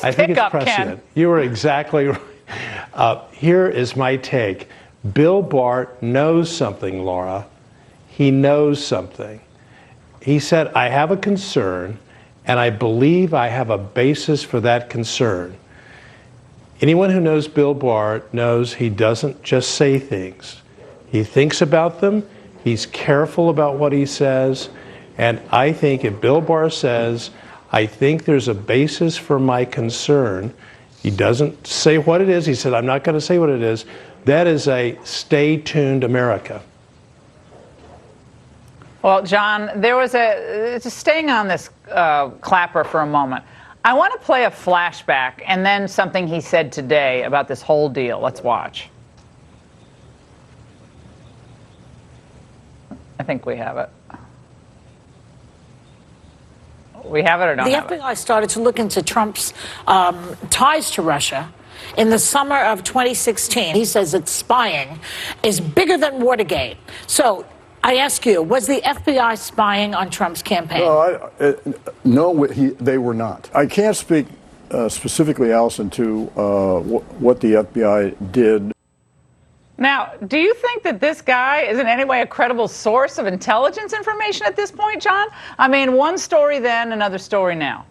I think it's prescient. Ken. You were exactly right. Here is my take. Bill Barr knows something, Laura. He knows something. He said, I have a concern, and I believe I have a basis for that concern. Anyone who knows Bill Barr knows he doesn't just say things. He thinks about them. He's careful about what he says. And I think if Bill Barr says, I think there's a basis for my concern, he doesn't say what it is. He said, I'm not going to say what it is. That is a stay tuned America. Well, John, there was just staying on this Clapper for a moment. I want to play a flashback and then something he said today about this whole deal. Let's watch. I think we have it. We have it or don't have it? The FBI started to look into Trump's ties to Russia in the summer of 2016. He says that spying is bigger than Watergate. So I ask you, was the FBI spying on Trump's campaign? No, they were not. I can't speak specifically, Allison, to what the FBI did. Now, do you think that this guy is in any way a credible source of intelligence information at this point, John? I mean, one story then, another story now.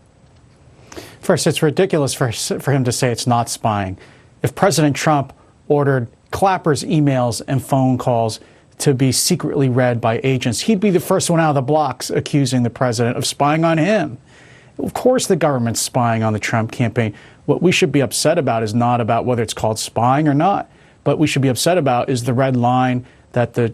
First, it's ridiculous for him to say it's not spying. If President Trump ordered Clapper's emails and phone calls to be secretly read by agents, he'd be the first one out of the blocks accusing the president of spying on him. Of course the government's spying on the Trump campaign. What we should be upset about is not about whether it's called spying or not. What we should be upset about is the red line that the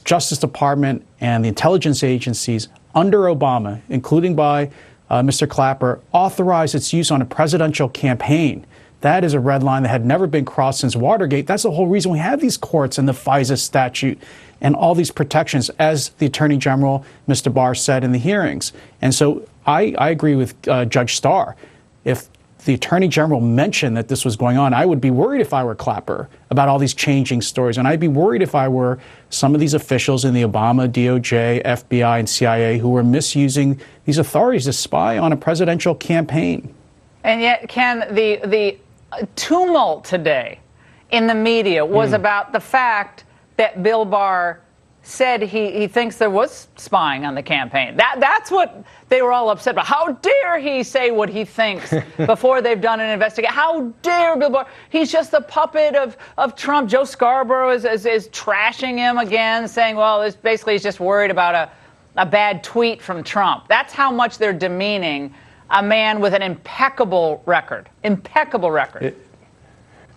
Justice Department and the intelligence agencies under Obama, including by Mr. Clapper, authorized its use on a presidential campaign. That is a red line that had never been crossed since Watergate. That's the whole reason we have these courts and the FISA statute and all these protections, as the Attorney General, Mr. Barr, said in the hearings. And so I agree with Judge Starr. If the Attorney General mentioned that this was going on, I would be worried if I were Clapper about all these changing stories. And I'd be worried if I were some of these officials in the Obama, DOJ, FBI, and CIA who were misusing these authorities to spy on a presidential campaign. And yet, Ken, the tumult today in the media was about the fact that Bill Barr said he thinks there was spying on the campaign. That's what they were all upset about. How dare he say what he thinks before they've done an investigation? How dare Bill Barr? He's just the puppet of Trump. Joe Scarborough is trashing him again, saying, well, it's basically he's just worried about a bad tweet from Trump. That's how much they're demeaning a man with an impeccable record. Impeccable record.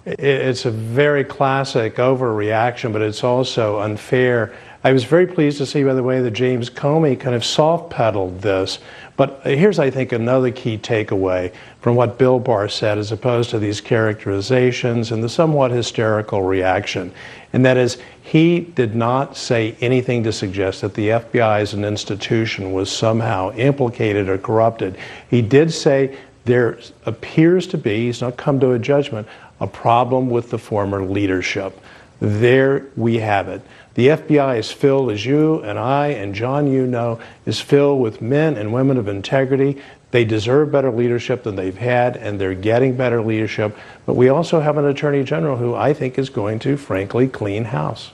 It's a very classic overreaction, but it's also unfair. I was very pleased to see, by the way, that James Comey kind of soft-pedaled this. But here's, I think, another key takeaway from what Bill Barr said, as opposed to these characterizations and the somewhat hysterical reaction. And that is, he did not say anything to suggest that the FBI as an institution was somehow implicated or corrupted. He did say there appears to be, he's not come to a judgment, a problem with the former leadership. There we have it. The FBI is filled, as you and I and John, you know, is filled with men and women of integrity. They deserve better leadership than they've had, and they're getting better leadership. But we also have an Attorney General who I think is going to, frankly, clean house.